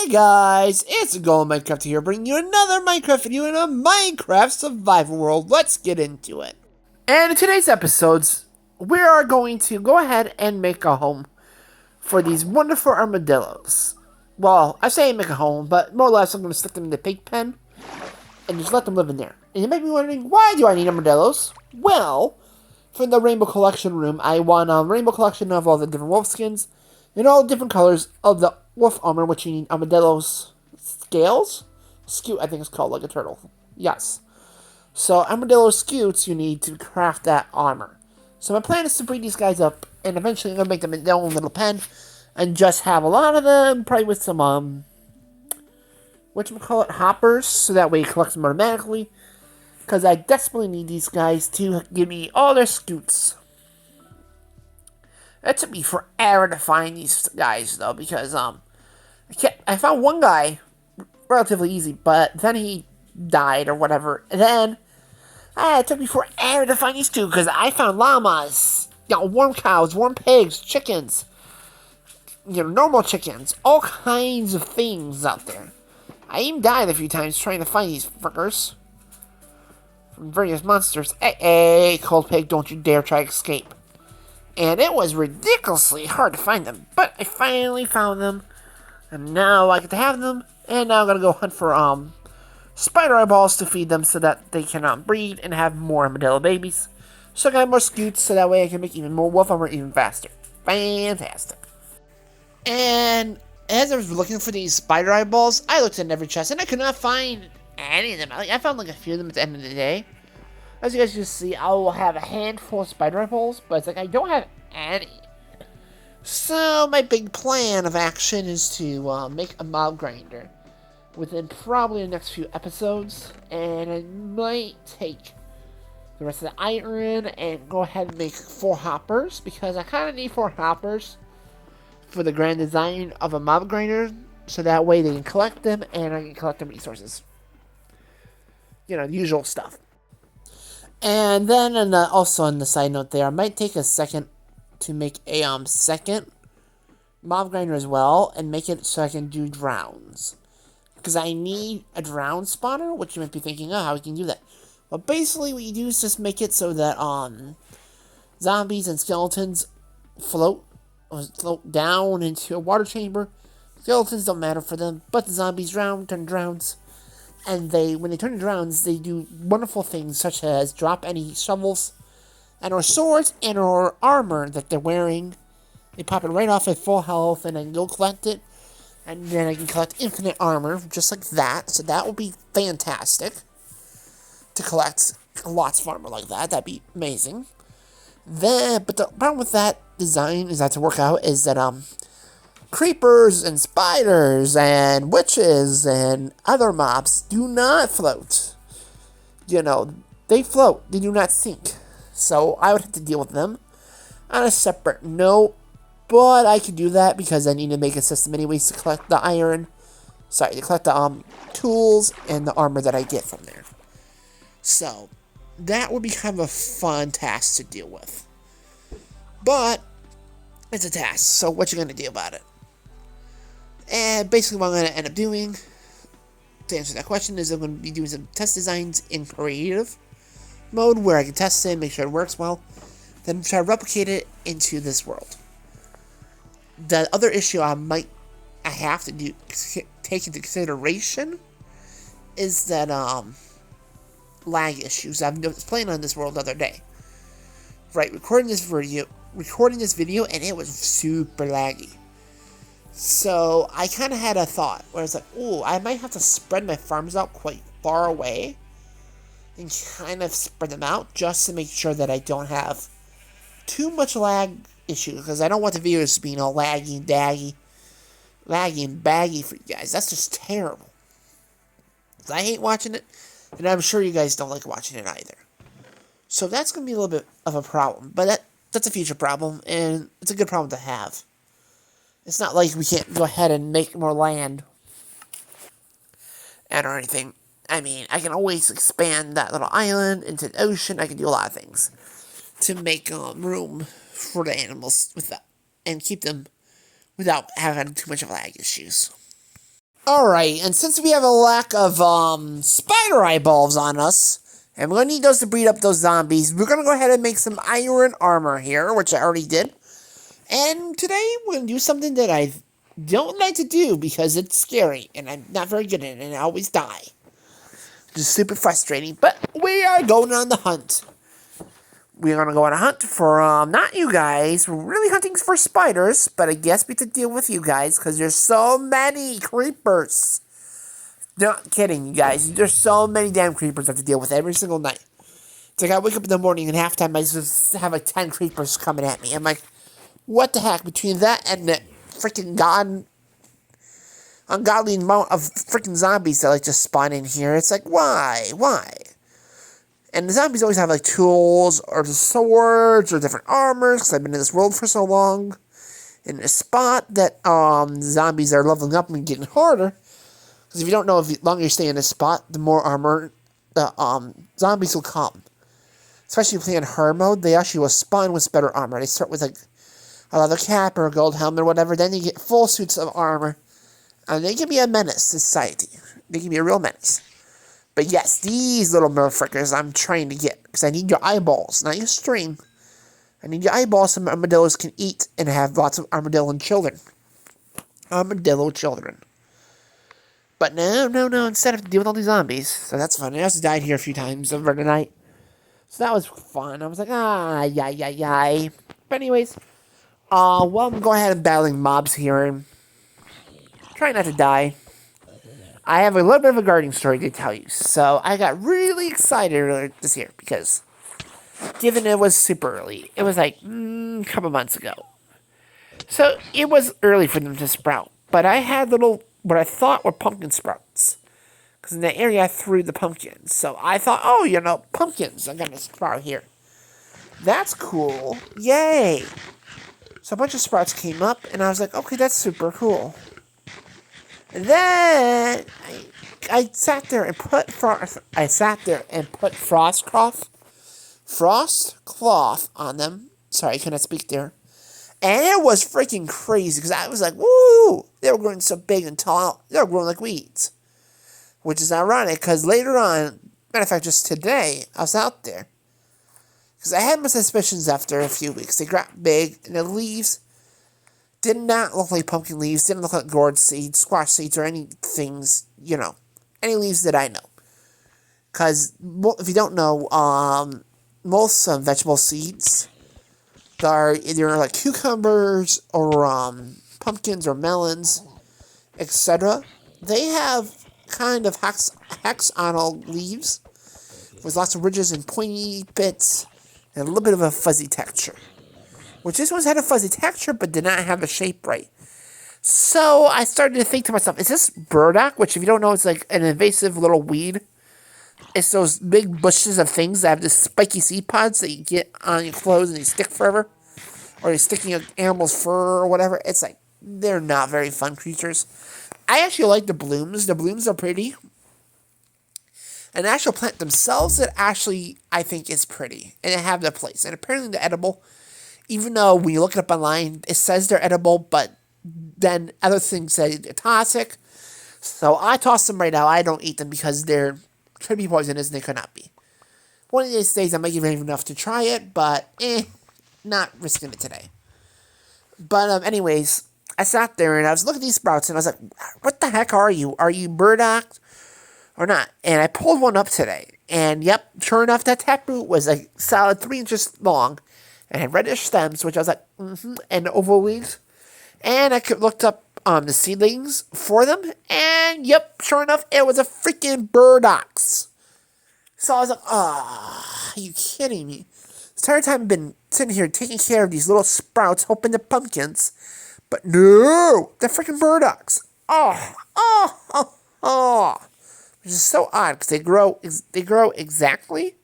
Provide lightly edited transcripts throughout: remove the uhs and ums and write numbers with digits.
Hey guys, it's Golden Minecraft here, bringing you another Minecraft video in a Minecraft survival world. Let's get into it. And in today's episodes, we are going to go ahead and make a home for these wonderful armadillos. Well, I say make a home, but more or less I'm going to stick them in the pig pen and just let them live in there. And you may be wondering, why do I need armadillos? Well, for the Rainbow Collection room, I want a Rainbow Collection of all the different wolf skins in all different colors of the wolf armor, which you need armadillos scales? Scute, I think it's called, like a turtle. Yes. So, armadillo scutes, you need to craft that armor. So, my plan is to breed these guys up, and eventually I'm going to make them in their own little pen, and just have a lot of them, probably with some, hoppers, so that way you collect them automatically. Because I desperately need these guys to give me all their scutes. It took me forever to find these guys, though, because, I found one guy relatively easy, but then he died or whatever. And then, it took me forever to find these two, because I found llamas, warm cows, warm pigs, chickens, normal chickens, all kinds of things out there. I even died a few times trying to find these fuckers from various monsters. Hey, cold pig, don't you dare try to escape. And it was ridiculously hard to find them, but I finally found them, and now I get to have them, and now I'm gonna go hunt for, spider eyeballs to feed them so that they can, breed and have more armadillo babies. So I got more scutes so that way I can make even more wolf armor even faster. Fantastic. And as I was looking for these spider eyeballs, I looked in every chest, and I could not find any of them. I found like a few of them at the end of the day. As you guys can see, I will have a handful of spider eyeballs, but it's like I don't have any. So my big plan of action is to make a mob grinder within probably the next few episodes, and I might take the rest of the iron and go ahead and make 4 hoppers, because I kind of need 4 hoppers for the grand design of a mob grinder, so that way they can collect them and I can collect the resources. The usual stuff. And then, also on the side note there, I might take a second to make a second mob grinder as well, and make it so I can do drowns. Because I need a drown spawner, which you might be thinking, oh, how we can do that? Well, basically what you do is just make it so that zombies and skeletons float down into a water chamber. Skeletons don't matter for them, but the zombies turn drowns. And when they turn into drowns, they do wonderful things such as drop any shovels and or swords and or armor that they're wearing. They pop it right off at full health, and I can go collect it. And then I can collect infinite armor, just like that. So that will be fantastic to collect lots of armor like that. That'd be amazing. But the problem with that design is that to work out is that creepers and spiders and witches and other mobs do not float. They float. They do not sink. So I would have to deal with them on a separate note. But I can do that because I need to make a system anyways to collect the iron. To collect the tools and the armor that I get from there. So that would be kind of a fun task to deal with. But it's a task. So what you gonna do about it? And basically what I'm going to end up doing, to answer that question, is I'm going to be doing some test designs in creative mode, where I can test it, make sure it works well, then try to replicate it into this world. The other issue I have to take into consideration is that, lag issues. I was playing on this world the other day. Right, recording this video, and it was super laggy. So, I kind of had a thought where I was like, ooh, I might have to spread my farms out quite far away and kind of spread them out just to make sure that I don't have too much lag issue, because I don't want the videos being all laggy and baggy for you guys. That's just terrible. I hate watching it, and I'm sure you guys don't like watching it either. So that's going to be a little bit of a problem, but that's a future problem, and it's a good problem to have. It's not like we can't go ahead and make more land or anything. I mean, I can always expand that little island into the ocean. I can do a lot of things to make room for the animals and keep them without having too much of lag issues. Alright, and since we have a lack of, spider eyeballs on us, and we're gonna need those to breed up those zombies, we're gonna go ahead and make some iron armor here, which I already did. And today, we're gonna do something that I don't like to do because it's scary, and I'm not very good at it, and I always die. Just super frustrating, but we are going on the hunt. We're gonna go on a hunt for, not you guys. We're really hunting for spiders, but I guess we have to deal with you guys, because there's so many creepers. Not kidding, you guys. There's so many damn creepers I have to deal with every single night. It's like I wake up in the morning and halftime I just have like 10 creepers coming at me. I'm like, what the heck? Between that and the freaking ungodly amount of freaking zombies that like just spawn in here, it's like, why? Why? And the zombies always have like tools or swords or different armors, because I've been in this world for so long. In a spot that zombies are leveling up and getting harder. Because if you don't know, if the longer you stay in a spot, the more armor the zombies will come. Especially if you play in hard mode, they actually will spawn with better armor. They start with like a leather cap or a gold helmet or whatever, then you get full suits of armor. And they can be a menace to society. They can be a real menace. But yes, these little motherfuckers I'm trying to get. Because I need your eyeballs, not your string. I need your eyeballs so armadillos can eat and have lots of armadillo children. Armadillo children. But no. Instead I have to deal with all these zombies. So that's fun. I also died here a few times over the night. So that was fun. I was like, yay. But anyways, well, I'm going ahead and battling mobs here. And trying not to die. I have a little bit of a gardening story to tell you. So I got really excited earlier this year because, given it was super early, it was like a couple months ago. So it was early for them to sprout. But I had little, what I thought were pumpkin sprouts. Because in that area I threw the pumpkins. So I thought, pumpkins are going to sprout here. That's cool. Yay. So a bunch of sprouts came up, and I was like, okay, that's super cool. And then I sat there and put frost cloth on them. Sorry, I couldn't speak there. And it was freaking crazy because I was like, woo! They were growing so big and tall. They were growing like weeds. Which is ironic because later on, matter of fact, just today, I was out there. Because I had my suspicions after a few weeks. They got big and the leaves did not look like pumpkin leaves, didn't look like gourd seeds, squash seeds, or any things, any leaves that I know. Because, if you don't know, most vegetable seeds are either like cucumbers or pumpkins or melons, etc. They have kind of hexagonal leaves with lots of ridges and pointy bits and a little bit of a fuzzy texture. Which this one's had a fuzzy texture, but did not have the shape right. So I started to think to myself, is this burdock? Which, if you don't know, it's like an invasive little weed. It's those big bushes of things that have the spiky seed pods that you get on your clothes and they stick forever. Or you're sticking an animal's fur or whatever. It's like, they're not very fun creatures. I actually like the blooms. The blooms are pretty. And the actual plant themselves, it actually, I think, is pretty. And they have their place. And apparently they're edible. Even though when you look it up online, it says they're edible, but then other things say they're toxic. So I toss them right now. I don't eat them because they're could be poisonous and they could not be. One of these days I might give enough to try it, but not risking it today. But anyways, I sat there and I was looking at these sprouts and I was like, what the heck are you? Are you burdock or not? And I pulled one up today. And yep, sure enough, that taproot was a solid 3 inches long. And had reddish stems, which I was like, and oval leaves. And I looked up the seedlings for them, and yep, sure enough, it was a freaking burdocks. So I was like, are you kidding me? This entire time I've been sitting here taking care of these little sprouts, hoping they're pumpkins, but no, they're freaking burdocks. Which is so odd, because they grow exactly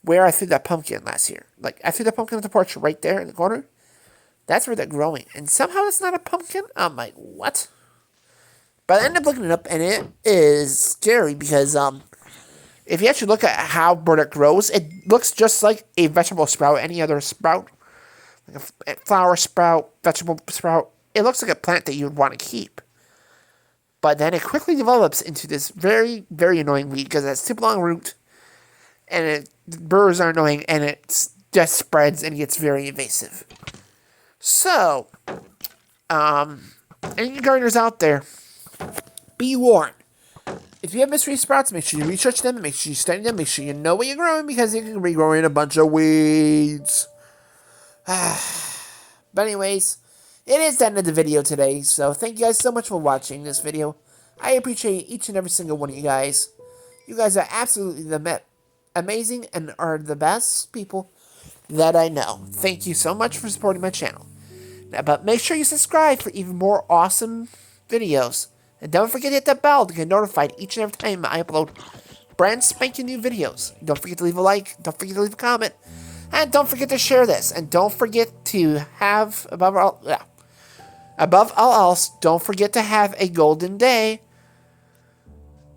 where I threw that pumpkin last year. Like, I threw that pumpkin on the porch right there in the corner. That's where they're growing. And somehow it's not a pumpkin? I'm like, what? But I ended up looking it up, and it is scary because, if you actually look at how burdock grows, it looks just like a vegetable sprout, any other sprout. Like a flower sprout, vegetable sprout. It looks like a plant that you would want to keep. But then it quickly develops into this very, very annoying weed because it has super long root, and the burrs are annoying, and it just spreads and gets very invasive. So, any gardeners out there, be warned. If you have mystery sprouts, make sure you research them, make sure you study them, make sure you know what you're growing, because you can be growing a bunch of weeds. But anyways, it is the end of the video today, so thank you guys so much for watching this video. I appreciate each and every single one of you guys. You guys are absolutely amazing and are the best people that I know. Thank you so much for supporting my channel. But make sure you subscribe for even more awesome videos. And don't forget to hit that bell to get notified each and every time I upload brand spanking new videos. Don't forget to leave a like. Don't forget to leave a comment. And don't forget to share this. And don't forget to have, above all else, don't forget to have a golden day.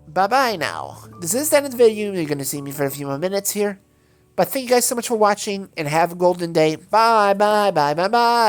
Bye-bye now. This is the end of the video. You're going to see me for a few more minutes here. But thank you guys so much for watching. And have a golden day. Bye, bye, bye, bye, bye.